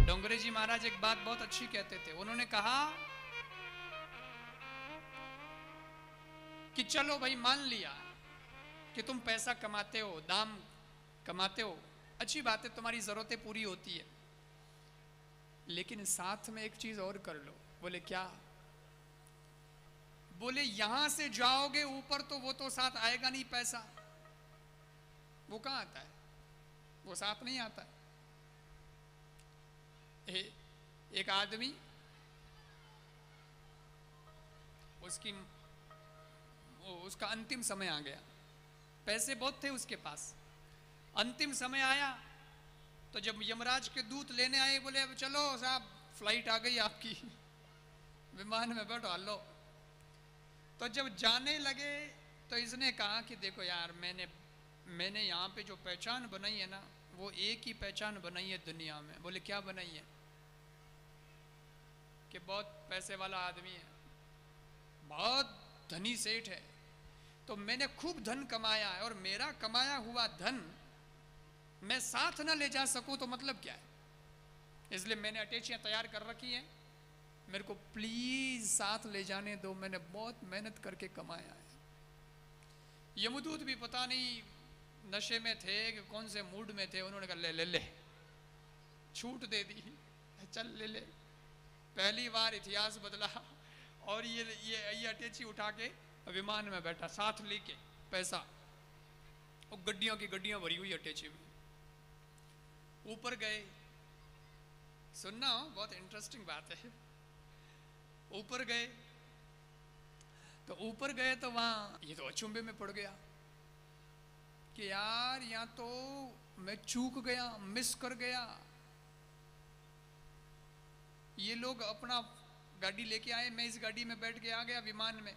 डोंगरे जी महाराज एक बात बहुत अच्छी कहते थे। उन्होंने कहा कि चलो भाई, मान लिया कि तुम पैसा कमाते हो, दाम कमाते हो, अच्छी बात है, तुम्हारी जरूरतें पूरी होती है, लेकिन साथ में एक चीज और कर लो। बोले क्या? बोले यहां से जाओगे ऊपर तो वो तो साथ आएगा नहीं पैसा। वो कहां आता है? वो साथ नहीं आता है। एक आदमी, उसका अंतिम समय आ गया, पैसे बहुत थे उसके पास, अंतिम समय आया तो जब यमराज के दूत लेने आए, बोले अब चलो साहब, फ्लाइट आ गई आपकी, विमान में बैठो, लो। तो जब जाने लगे तो इसने कहा कि देखो यार, मैंने यहाँ पे जो पहचान बनाई है ना, वो एक ही पहचान बनाई है दुनिया में। बोले क्या बनाई है? कि बहुत पैसे वाला आदमी है, बहुत धनी सेठ है, तो मैंने खूब धन कमाया है और मेरा कमाया हुआ धन मैं साथ ना ले जा सकूं तो मतलब क्या है? इसलिए मैंने अटैचियां तैयार कर रखी हैं, मेरे को प्लीज साथ ले जाने दो, मैंने बहुत मेहनत करके कमाया है। यमदूत भी पता नहीं नशे में थे कि कौन से मूड में थे, उन्होंने कहा ले ले ले, छूट दे दी, चल ले ले। पहली बार इतिहास बदला और ये अटैची उठा के विमान में बैठा, साथ लेके पैसा, और गड्डियों की गड्डियां भरी हुई अटैची में। ऊपर गए, सुनना बहुत इंटरेस्टिंग बात है। ऊपर गए तो वहां ये तो अचंभे में पड़ गया कि यार यहाँ तो मैं चूक गया, मिस कर गया। ये लोग अपना गाड़ी लेके आए, मैं इस गाड़ी में बैठ के आ गया विमान में,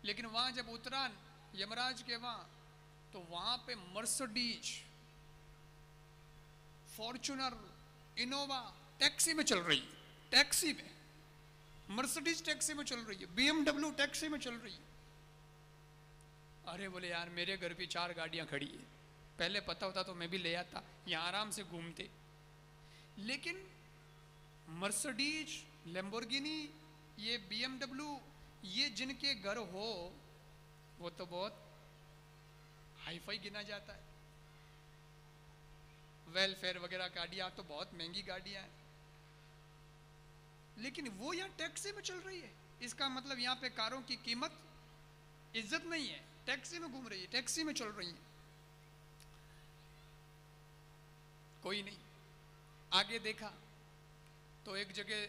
लेकिन वहां जब उतरा यमराज के वहां, तो वहां पे मर्सिडीज, फॉर्च्यूनर, इनोवा टैक्सी में चल रही है, टैक्सी में मर्सिडीज टैक्सी में चल रही है, BMW टैक्सी में चल रही है। अरे बोले यार, मेरे घर पे 4 गाड़ियां खड़ी है, पहले पता होता तो मैं भी ले आता, यहाँ आराम से घूमते। लेकिन मर्सिडीज, लैम्बोर्गिनी, ये BMW, ये जिनके घर हो वो तो बहुत हाईफाई गिना जाता है। वेलफेयर वगैरह गाड़ियां तो बहुत महंगी गाड़ियां हैं, लेकिन वो यहाँ टैक्सी में चल रही है। इसका मतलब यहाँ पे कारों की कीमत, इज्जत नहीं है, टैक्सी में घूम रही है, टैक्सी में चल रही है। कोई नहीं, आगे देखा तो एक जगह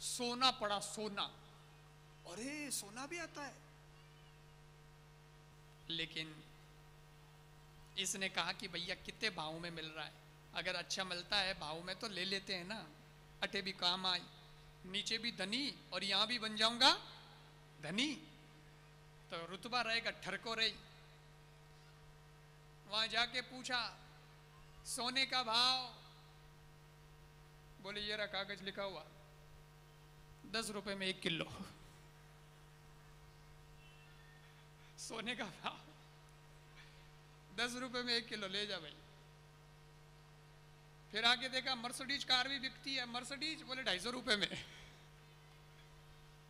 सोना पड़ा, सोना। अरे सोना भी आता है। लेकिन इसने कहा कि भैया कितने भाव में मिल रहा है? अगर अच्छा मिलता है भाव में तो ले लेते हैं ना, अटे भी काम आई, नीचे भी धनी और यहां भी बन जाऊंगा धनी, तो रुतबा रहेगा, ठरको रही। वहां जाके पूछा सोने का भाव, बोले ये रहा कागज लिखा हुआ, 10 रुपए में 1 किलो सोने का भाव, 10 रुपए में 1 किलो, ले जा भाई। फिर आगे देखा मर्सिडीज कार भी बिकती है, मर्सिडीज, बोले 250 रुपए में।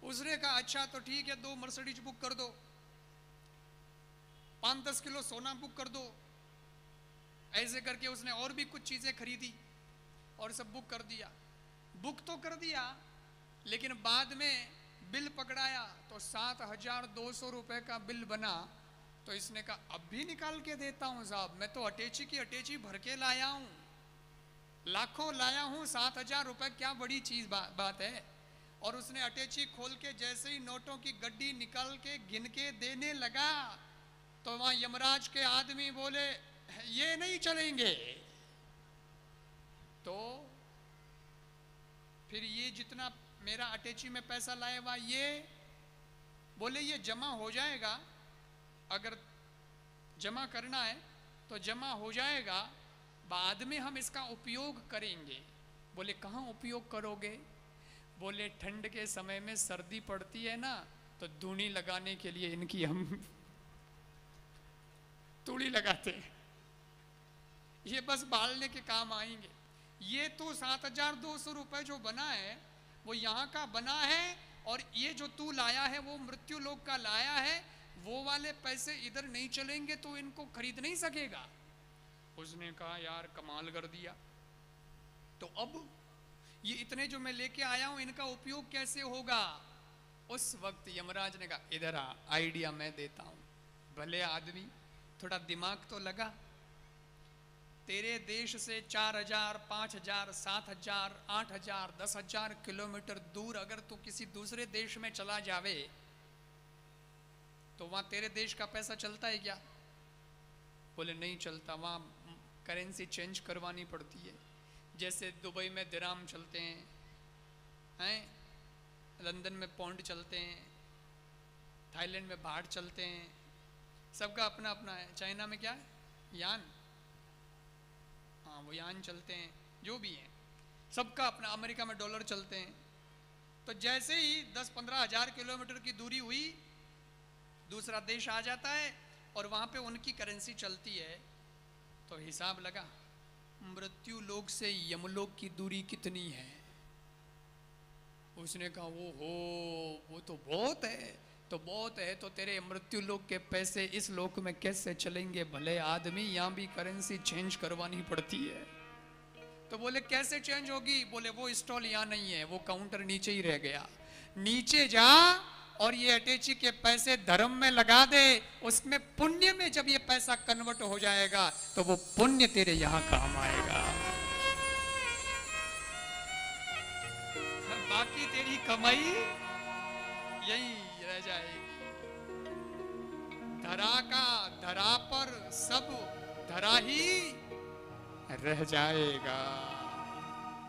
उसने कहा अच्छा तो ठीक है, 2 मर्सिडीज बुक कर दो, 5-10 किलो सोना बुक कर दो। ऐसे करके उसने और भी कुछ चीजें खरीदी और सब बुक कर दिया। बुक तो कर दिया, लेकिन बाद में बिल पकड़ाया तो 7,200 रुपए का बिल बना। तो इसने कहा अब भी निकाल के देता हूं साहब, मैं तो अटैची की अटैची भर के लाया हूं, लाखों लाया हूं, 7,000 रुपए क्या बड़ी चीज बात है। और उसने अटैची खोल के जैसे ही नोटों की गड्डी निकाल के गिन के देने लगा, तो वहां यमराज के आदमी बोले ये नहीं चलेंगे। तो फिर ये जितना मेरा अटैची में पैसा लाए हुआ, ये बोले ये जमा हो जाएगा, अगर जमा करना है तो जमा हो जाएगा, बाद में हम इसका उपयोग करेंगे। बोले कहाँ उपयोग करोगे? बोले ठंड के समय में सर्दी पड़ती है ना, तो धूनी लगाने के लिए इनकी हम तूड़ी लगाते हैं। ये बस बालने के काम आएंगे। ये तो 7,200 रुपए जो बना है वो यहाँ का बना है, और ये जो तू लाया है वो मृत्यु लोक का लाया है, वो वाले पैसे इधर नहीं चलेंगे तो इनको खरीद नहीं सकेगा। उसने कहा यार कमाल कर दिया, तो अब ये इतने जो मैं लेके आया हूं इनका उपयोग कैसे होगा? उस वक्त यमराज ने कहा इधर आ, आइडिया मैं देता हूं। भले आदमी, थोड़ा दिमाग तो लगा। तेरे देश से 4,000, 5,000, 7,000, 8,000, 10,000 किलोमीटर दूर अगर तू किसी दूसरे देश में चला जावे तो वहां तेरे देश का पैसा चलता है क्या? बोले नहीं चलता, वहां करेंसी चेंज करवानी पड़ती है। जैसे दुबई में दिराम चलते हैं, लंदन में पौंड चलते हैं, थाईलैंड में बाट चलते हैं, सबका अपना अपना है। चाइना में क्या है? यान, हाँ वो यान चलते हैं, जो भी हैं सबका अपना। अमेरिका में डॉलर चलते हैं। तो जैसे ही 10-15 हजार किलोमीटर की दूरी हुई, दूसरा देश आ जाता है और वहां पे उनकी करेंसी चलती है, तो हिसाब लगा मृत्यु लोक से यमलोक की दूरी कितनी है। उसने कहा वो तो बहुत है। तो बहुत है तो तेरे मृत्यु लोक के पैसे इस लोक में कैसे चलेंगे? भले आदमी, यहाँ भी करेंसी चेंज करवानी पड़ती है। तो बोले कैसे चेंज होगी? बोले वो स्टॉल यहाँ नहीं है, वो काउंटर नीचे ही रह गया। नीचे जा और ये अटैची के पैसे धर्म में लगा दे, उसमें पुण्य में जब ये पैसा कन्वर्ट हो जाएगा तो वो पुण्य तेरे यहाँ काम आएगा, बाकी तेरी कमाई यही रह जाएगी। धरा का धरा पर सब धरा ही रह जाएगा।